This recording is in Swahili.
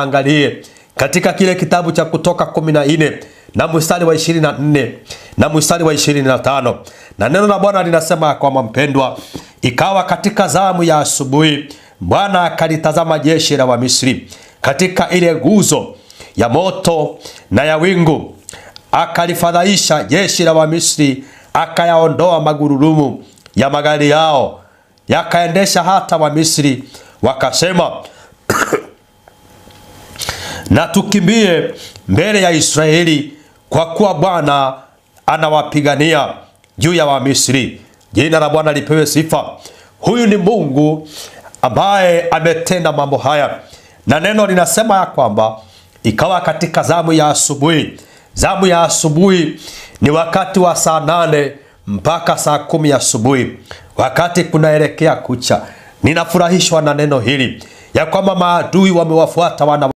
Angalie katika kile kitabu cha Kutoka 14 na mstari wa 24 na mstari wa 25. Na neno la Bwana linasema kwamba mpendwa, ikawa katika zamu ya asubuhi Bwana akalitazama jeshi la Wamisri katika ile nguzo ya moto na ya wingu, akalifadhaisha jeshi la Wamisri, akayaondoa magurudumu ya magari yao, yakaendesha hata Wamisri wakasema na tukimbie mbele ya Israeli, kwa kuwa Bwana anawapigania juu ya Wamisri. Jina la Bwana lipewe sifa. Huyu ni Mungu ambaye ametenda mambo haya. Na neno linasema ya kwamba ikawa katika zamu ya asubuhi. Zamu ya asubuhi ni wakati wa saa 8 mpaka saa 10 asubuhi, wakati kunaelekea kucha. Ninafurahishwa na neno hili ya kwamba maadui wamewafuata wana